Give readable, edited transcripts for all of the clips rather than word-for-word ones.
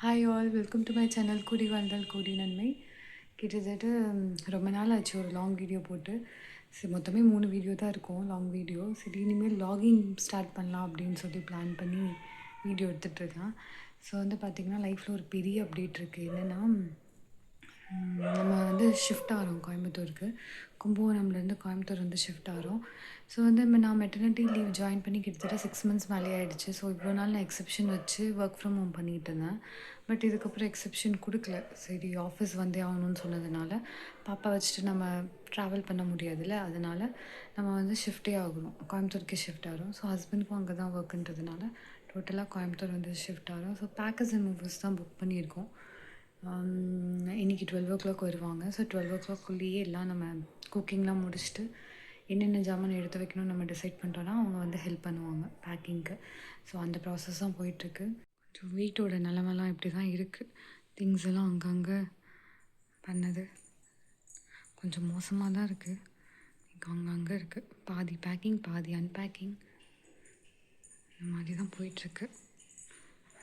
Hi all, welcome to my channel கூடி வாழ்ந்தால் கூடி நன்மை. கிட்டத்தட்ட ரொம்ப நாள் ஆச்சு ஒரு லாங் வீடியோ போட்டு. சரி, மொத்தமே 3 வீடியோ தான் இருக்கும், லாங் வீடியோ. சரி, இனிமேல் லாகிங் ஸ்டார்ட் பண்ணலாம் அப்படின்னு சொல்லி பிளான் பண்ணி வீடியோ எடுத்துகிட்ருக்கேன். ஸோ வந்து பார்த்திங்கன்னா லைஃப்பில் ஒரு பெரிய அப்டேட் இருக்குது. என்னென்னா, நம்ம வந்து ஷிஃப்ட் ஆகிறோம் கோயம்புத்தூருக்கு. கும்பகோணம்லேருந்து கோயம்புத்தூர் வந்து ஷிஃப்ட் ஆகிறோம். ஸோ வந்து நான் மெட்டர்னிட்டி லீவ் ஜாயின் பண்ணி கிட்டத்தட்ட 6 months மேலே ஆகிடுச்சு. ஸோ இவ்வளோ நாள் நான் எக்ஸப்ஷன் வச்சு ஒர்க் ஃப்ரம் ஹோம் பண்ணிகிட்டு இருந்தேன். பட் இதுக்கப்புறம் எக்ஸப்ஷன் கொடுக்கல. சரி, ஆஃபீஸ் வந்தே ஆகணும்னு சொன்னதுனால பாப்பா வச்சுட்டு நம்ம ட்ராவல் பண்ண முடியாதுல்ல, அதனால் நம்ம வந்து ஷிஃப்ட்டே ஆகணும், கோயம்புத்தூருக்கே ஷிஃப்ட் ஆகிறோம். ஸோ ஹஸ்பண்டுக்கும் அங்கே தான் ஒர்க்குன்றதுனால டோட்டலாக கோயம்புத்தூர் வந்து ஷிஃப்ட் ஆகிறோம். ஸோ பேக்கர்ஸ் அண்ட் மூவர்ஸ் தான் புக் பண்ணியிருக்கோம். இன்றைக்கி 12 o'clock வருவாங்க. ஸோ 12 o'clock எல்லாம் நம்ம குக்கிங்லாம் முடிச்சுட்டு என்னென்ன ஜாமான் எடுத்து வைக்கணும்னு நம்ம டிசைட் பண்ணிட்டோன்னா அவங்க வந்து ஹெல்ப் பண்ணுவாங்க பேக்கிங்க்கு. ஸோ அந்த ப்ராசஸ் தான் போயிட்டுருக்கு. கொஞ்சம் வீட்டோட நிலமெல்லாம் இப்படி தான் இருக்குது. திங்ஸ் எல்லாம் அங்கங்கே பண்ணது கொஞ்சம் மோசமாக தான் இருக்குது. அங்கங்கே இருக்குது, பாதி பேக்கிங் பாதி அன்பேக்கிங், இந்த மாதிரி தான் போயிட்டுருக்கு.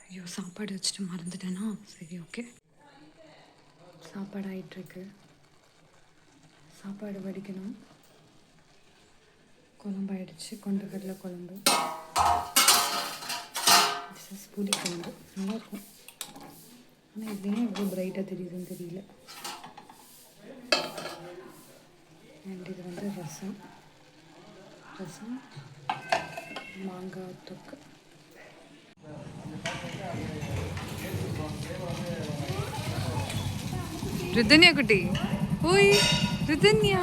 ஐயோ, சாப்பாடு வச்சுட்டு மறந்துட்டேன்னா. சரி, ஓகே, சாப்பாடு ஆகிட்டுருக்கு. சாப்பாடு வடிக்கணும். குழம்பு ஆகிடுச்சு, கொண்டக்கடலை குழம்பு. புளி குழம்பு நல்லாயிருக்கும். ஆனால் இது ஏன் இவ்வளோ பிரைட்டாக தெரியுதுன்னு தெரியல. அண்ட் இது வந்து ரசம் மாங்காய் தொக்கு. ரிதன்யா குட்டி, ஓய் ரிதன்யா,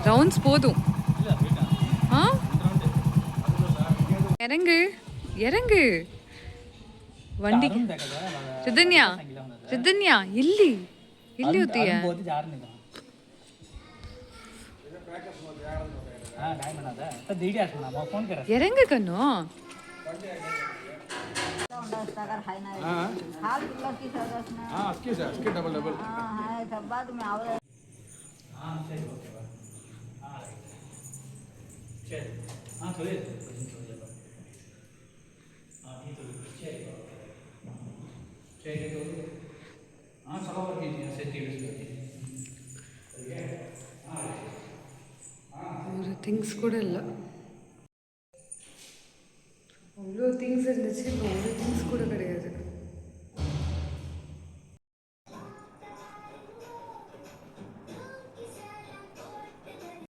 ரவுண்ட்ஸ் போதும். ஆ, இறங்கு இறங்கு வண்டிக்கு. ரிதன்யா ரிதன்யா ಇಲ್ಲಿ ಇಲ್ಲಿ ಹೋಗ್ತೀಯ? இறங்கு கண்ணு. ஒரு திங்ஸ் கூட இல்லை. அவ்வளோ திங்ஸ் இருந்துச்சு, இப்போ ஒரு